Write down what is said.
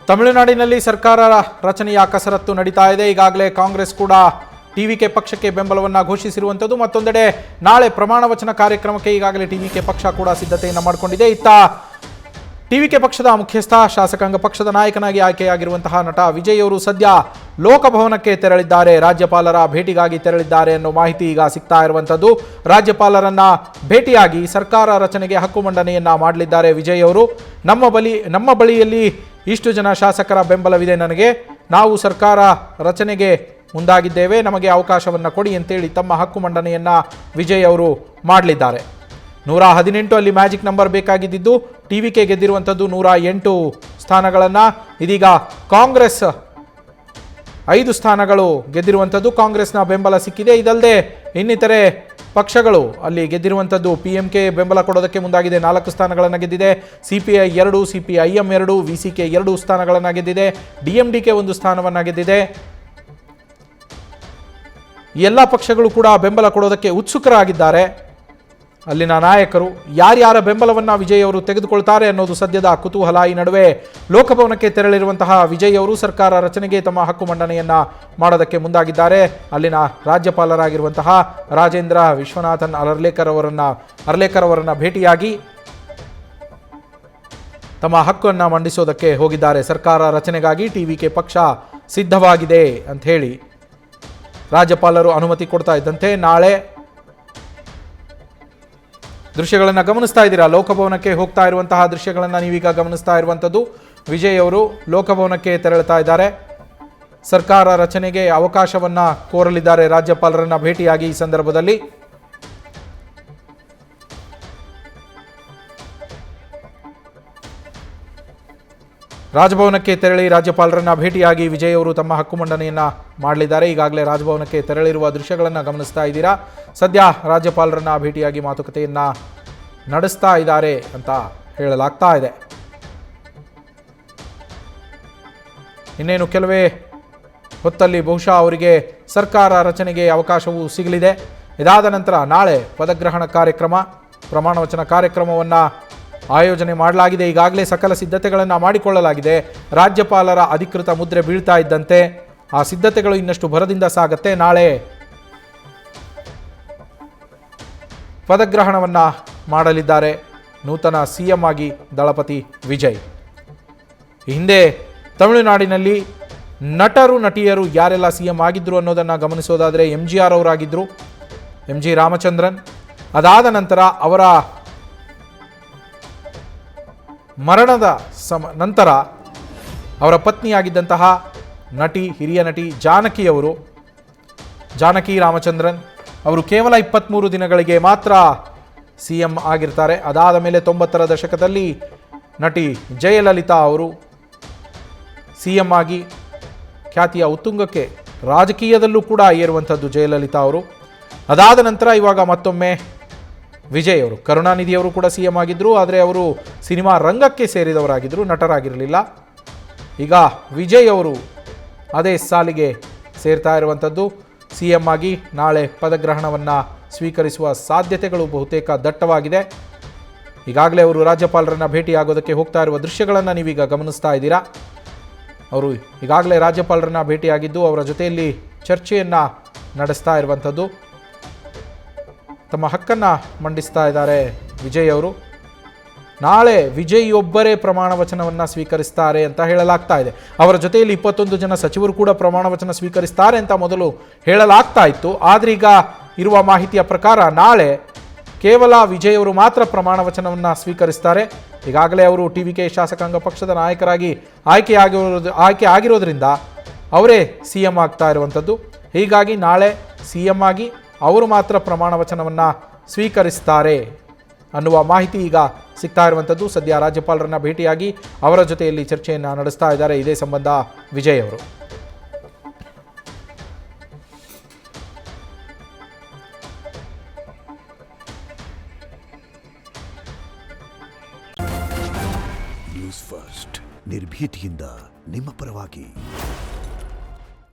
ತಮಿಳುನಾಡಿನಲ್ಲಿ ಸರ್ಕಾರ ರಚನೆಯ ಕಸರತ್ತು ನಡೀತಾ ಇದೆ. ಈಗಾಗಲೇ ಕಾಂಗ್ರೆಸ್ ಕೂಡ ಟಿವಿಕೆ ಪಕ್ಷಕ್ಕೆ ಬೆಂಬಲವನ್ನು ಘೋಷಿಸಿರುವಂಥದ್ದು. ಮತ್ತೊಂದೆಡೆ ನಾಳೆ ಪ್ರಮಾಣ ವಚನ ಕಾರ್ಯಕ್ರಮಕ್ಕೆ ಈಗಾಗಲೇ ಟಿವಿಕೆ ಪಕ್ಷ ಕೂಡ ಸಿದ್ಧತೆಯನ್ನು ಮಾಡಿಕೊಂಡಿದೆ. ಇತ್ತ ಟಿವಿಕೆ ಪಕ್ಷದ ಮುಖ್ಯಸ್ಥ, ಶಾಸಕಾಂಗ ಪಕ್ಷದ ನಾಯಕನಾಗಿ ಆಯ್ಕೆಯಾಗಿರುವಂತಹ ನಟ ವಿಜಯ್ ಅವರು ಸದ್ಯ ಲೋಕಭವನಕ್ಕೆ ತೆರಳಿದ್ದಾರೆ. ರಾಜ್ಯಪಾಲರ ಭೇಟಿಗಾಗಿ ತೆರಳಿದ್ದಾರೆ ಅನ್ನೋ ಮಾಹಿತಿ ಈಗ ಸಿಗ್ತಾ ಇರುವಂಥದ್ದು. ರಾಜ್ಯಪಾಲರನ್ನ ಭೇಟಿಯಾಗಿ ಸರ್ಕಾರ ರಚನೆಗೆ ಹಕ್ಕು ಮಂಡನೆಯನ್ನ ಮಾಡಲಿದ್ದಾರೆ ವಿಜಯ್ ಅವರು. ನಮ್ಮ ಬಳಿಯಲ್ಲಿ ಇಷ್ಟು ಜನ ಶಾಸಕರ ಬೆಂಬಲವಿದೆ, ನನಗೆ ನಾವು ಸರ್ಕಾರ ರಚನೆಗೆ ಮುಂದಾಗಿದ್ದೇವೆ, ನಮಗೆ ಅವಕಾಶವನ್ನು ಕೊಡಿ ಅಂತೇಳಿ ತಮ್ಮ ಹಕ್ಕು ಮಂಡನೆಯನ್ನ ವಿಜಯ್ ಅವರು ಮಾಡಲಿದ್ದಾರೆ. 118 ಅಲ್ಲಿ ಮ್ಯಾಜಿಕ್ ನಂಬರ್ ಬೇಕಾಗಿದ್ದು ಟಿವಿಕೆ ಗೆದ್ದಿರುವಂಥದ್ದು 108 ಸ್ಥಾನಗಳನ್ನು. ಇದೀಗ ಕಾಂಗ್ರೆಸ್ 5 ಸ್ಥಾನಗಳು ಗೆದ್ದಿರುವಂಥದ್ದು. ಕಾಂಗ್ರೆಸ್ನ ಬೆಂಬಲ ಸಿಕ್ಕಿದೆ. ಇದಲ್ಲದೆ ಇನ್ನಿತರೆ ಪಕ್ಷಗಳು ಅಲ್ಲಿ ಗೆದ್ದಿರುವಂಥದ್ದು. PMK ಬೆಂಬಲ ಕೊಡೋದಕ್ಕೆ ಮುಂದಾಗಿದೆ, 4 ಸ್ಥಾನಗಳನ್ನು ಗೆದ್ದಿದೆ. CPI 2, CPIM 2, VCK 2 ಸ್ಥಾನಗಳನ್ನು ಗೆದ್ದಿದೆ. DMDK 1 ಸ್ಥಾನವನ್ನು ಗೆದ್ದಿದೆ. ಎಲ್ಲ ಪಕ್ಷಗಳು ಕೂಡ ಬೆಂಬಲ ಕೊಡೋದಕ್ಕೆ ಉತ್ಸುಕರಾಗಿದ್ದಾರೆ. ಅಲ್ಲಿನ ನಾಯಕರು ಯಾರ್ಯಾರ ಬೆಂಬಲವನ್ನು ವಿಜಯ್ ಅವರು ತೆಗೆದುಕೊಳ್ತಾರೆ ಅನ್ನೋದು ಸದ್ಯದ ಕುತೂಹಲ. ಈ ನಡುವೆ ಲೋಕಭವನಕ್ಕೆ ತೆರಳಿರುವಂತಹ ವಿಜಯ್ ಅವರು ಸರ್ಕಾರ ರಚನೆಗೆ ತಮ್ಮ ಹಕ್ಕು ಮಂಡನೆಯನ್ನ ಮಾಡೋದಕ್ಕೆ ಮುಂದಾಗಿದ್ದಾರೆ. ಅಲ್ಲಿನ ರಾಜ್ಯಪಾಲರಾಗಿರುವಂತಹ ರಾಜೇಂದ್ರ ವಿಶ್ವನಾಥನ್ ಅರ್ಲೇಕರ್ ಅವರನ್ನ ಭೇಟಿಯಾಗಿ ತಮ್ಮ ಹಕ್ಕನ್ನು ಮಂಡಿಸೋದಕ್ಕೆ ಹೋಗಿದ್ದಾರೆ. ಸರ್ಕಾರ ರಚನೆಗಾಗಿ ಟಿವಿಕೆ ಪಕ್ಷ ಸಿದ್ಧವಾಗಿದೆ ಅಂತ ಹೇಳಿ ರಾಜ್ಯಪಾಲರು ಅನುಮತಿ ಕೊಡ್ತಾ ಇದ್ದಂತೆ ನಾಳೆ ದೃಶ್ಯಗಳನ್ನು ಗಮನಿಸ್ತಾ ಇದ್ದೀರಾ. ಲೋಕಭವನಕ್ಕೆ ಹೋಗ್ತಾ ಇರುವಂತಹ ದೃಶ್ಯಗಳನ್ನು ನೀವೀಗ ಗಮನಿಸ್ತಾ ಇರುವಂಥದ್ದು. ವಿಜಯ್ ಅವರು ಲೋಕಭವನಕ್ಕೆ ತೆರಳುತ್ತಾ ಇದ್ದಾರೆ. ಸರ್ಕಾರ ರಚನೆಗೆ ಅವಕಾಶವನ್ನು ಕೋರಲಿದ್ದಾರೆ ರಾಜ್ಯಪಾಲರನ್ನ ಭೇಟಿಯಾಗಿ. ಈ ಸಂದರ್ಭದಲ್ಲಿ ರಾಜಭವನಕ್ಕೆ ತೆರಳಿ ರಾಜ್ಯಪಾಲರನ್ನ ಭೇಟಿಯಾಗಿ ವಿಜಯ್ ಅವರು ತಮ್ಮ ಹಕ್ಕು ಮಂಡನೆಯನ್ನ ಮಾಡಲಿದ್ದಾರೆ. ಈಗಾಗಲೇ ರಾಜಭವನಕ್ಕೆ ತೆರಳಿರುವ ದೃಶ್ಯಗಳನ್ನು ಗಮನಿಸ್ತಾ ಇದ್ದೀರಾ. ಸದ್ಯ ರಾಜ್ಯಪಾಲರನ್ನ ಭೇಟಿಯಾಗಿ ಮಾತುಕತೆಯನ್ನ ನಡೆಸ್ತಾ ಇದ್ದಾರೆ ಅಂತ ಹೇಳಲಾಗ್ತಾ ಇದೆ. ಇನ್ನೇನು ಕೆಲವೇ ಹೊತ್ತಲ್ಲಿ ಬಹುಶಃ ಅವರಿಗೆ ಸರ್ಕಾರ ರಚನೆಗೆ ಅವಕಾಶವೂ ಸಿಗಲಿದೆ. ಇದಾದ ನಂತರ ನಾಳೆ ಪದಗ್ರಹಣ ಕಾರ್ಯಕ್ರಮ, ಪ್ರಮಾಣ ವಚನ ಕಾರ್ಯಕ್ರಮವನ್ನು ಆಯೋಜನೆ ಮಾಡಲಾಗಿದೆ. ಈಗಾಗಲೇ ಸಕಲ ಸಿದ್ಧತೆಗಳನ್ನು ಮಾಡಿಕೊಳ್ಳಲಾಗಿದೆ. ರಾಜ್ಯಪಾಲರ ಅಧಿಕೃತ ಮುದ್ರೆ ಬೀಳ್ತಾ ಇದ್ದಂತೆ ಆ ಸಿದ್ಧತೆಗಳು ಇನ್ನಷ್ಟು ಭರದಿಂದ ಸಾಗುತ್ತೆ. ನಾಳೆ ಪದಗ್ರಹಣವನ್ನು ಮಾಡಲಿದ್ದಾರೆ ನೂತನ CM ಆಗಿ ದಳಪತಿ ವಿಜಯ್. ಹಿಂದೆ ತಮಿಳುನಾಡಿನಲ್ಲಿ ನಟರು ನಟಿಯರು ಯಾರೆಲ್ಲ CM ಆಗಿದ್ರು ಅನ್ನೋದನ್ನು ಗಮನಿಸೋದಾದರೆ MGR ಅವರಾಗಿದ್ದರು, MG ರಾಮಚಂದ್ರನ್. ಅದಾದ ನಂತರ ಅವರ ಮರಣದ ನಂತರ ಅವರ ಪತ್ನಿಯಾಗಿದ್ದಂತಹ ಹಿರಿಯ ನಟಿ ಜಾನಕಿ ರಾಮಚಂದ್ರನ್ ಅವರು ಕೇವಲ 23 ದಿನಗಳಿಗೆ ಮಾತ್ರ CM ಆಗಿರ್ತಾರೆ. ಅದಾದ ಮೇಲೆ 90ರ ದಶಕದಲ್ಲಿ ನಟಿ ಜಯಲಲಿತಾ ಅವರು CM ಆಗಿ ಖ್ಯಾತಿಯ ಉತ್ತುಂಗಕ್ಕೆ ರಾಜಕೀಯದಲ್ಲೂ ಕೂಡ ಏರುವಂಥದ್ದು ಜಯಲಲಿತಾ ಅವರು. ಅದಾದ ನಂತರ ಇವಾಗ ಮತ್ತೊಮ್ಮೆ ವಿಜಯ್ ಅವರು, ಕರುಣಾನಿಧಿಯವರು ಕೂಡ CM ಆಗಿದ್ದರು. ಆದರೆ ಅವರು ಸಿನಿಮಾ ರಂಗಕ್ಕೆ ಸೇರಿದವರಾಗಿದ್ದರು, ನಟರಾಗಿರಲಿಲ್ಲ. ಈಗ ವಿಜಯ್ ಅವರು ಅದೇ ಸಾಲಿಗೆ ಸೇರ್ತಾ ಇರುವಂಥದ್ದು. CM ಆಗಿ ನಾಳೆ ಪದಗ್ರಹಣವನ್ನು ಸ್ವೀಕರಿಸುವ ಸಾಧ್ಯತೆಗಳು ಬಹುತೇಕ ದಟ್ಟವಾಗಿದೆ. ಈಗಾಗಲೇ ಅವರು ರಾಜ್ಯಪಾಲರನ್ನು ಭೇಟಿಯಾಗೋದಕ್ಕೆ ಹೋಗ್ತಾ ಇರುವ ದೃಶ್ಯಗಳನ್ನು ನೀವೀಗ ಗಮನಿಸ್ತಾ ಇದ್ದೀರಾ. ಅವರು ಈಗಾಗಲೇ ರಾಜ್ಯಪಾಲರನ್ನ ಭೇಟಿಯಾಗಿದ್ದು ಅವರ ಜೊತೆಯಲ್ಲಿ ಚರ್ಚೆಯನ್ನು ನಡೆಸ್ತಾ ಇರುವಂಥದ್ದು. ತಮ್ಮ ಹಕ್ಕನ್ನು ಮಂಡಿಸ್ತಾ ಇದ್ದಾರೆ ವಿಜಯ್ ಅವರು. ನಾಳೆ ವಿಜಯ್ ಒಬ್ಬರೇ ಪ್ರಮಾಣ ವಚನವನ್ನು ಸ್ವೀಕರಿಸ್ತಾರೆ ಅಂತ ಹೇಳಲಾಗ್ತಾ ಇದೆ. ಅವರ ಜೊತೆಯಲ್ಲಿ 21 ಜನ ಸಚಿವರು ಕೂಡ ಪ್ರಮಾಣ ವಚನ ಸ್ವೀಕರಿಸ್ತಾರೆ ಅಂತ ಮೊದಲು ಹೇಳಲಾಗ್ತಾ ಇತ್ತು. ಆದ್ರೀಗ ಇರುವ ಮಾಹಿತಿಯ ಪ್ರಕಾರ ನಾಳೆ ಕೇವಲ ವಿಜಯ್ ಅವರು ಮಾತ್ರ ಪ್ರಮಾಣ ವಚನವನ್ನು ಸ್ವೀಕರಿಸ್ತಾರೆ. ಈಗಾಗಲೇ ಅವರು ಟಿವಿಕೆ ಶಾಸಕಾಂಗ ಪಕ್ಷದ ನಾಯಕರಾಗಿ ಆಯ್ಕೆ ಆಗಿರೋದ್ರಿಂದ ಅವರೇ CM ಆಗ್ತಾ ಇರುವಂಥದ್ದು. ಹೀಗಾಗಿ ನಾಳೆ CM ಆಗಿ ಅವರು ಮಾತ್ರ ಪ್ರಮಾಣ ವಚನವನ್ನು ಸ್ವೀಕರಿಸ್ತಾರೆ ಅನ್ನುವ ಮಾಹಿತಿ ಈಗ ಸಿಗ್ತಾ ಇರುವಂಥದ್ದು. ಸದ್ಯ ರಾಜ್ಯಪಾಲರನ್ನ ಭೇಟಿಯಾಗಿ ಅವರ ಜೊತೆಯಲ್ಲಿ ಚರ್ಚೆಯನ್ನು ನಡೆಸ್ತಾ ಇದ್ದಾರೆ ಇದೇ ಸಂಬಂಧ ವಿಜಯ್ ಅವರು. ನ್ಯೂಸ್ ಫಸ್ಟ್, ನಿರ್ಭೀತಿಯಿಂದ ನಿಮ್ಮ ಪರವಾಗಿ.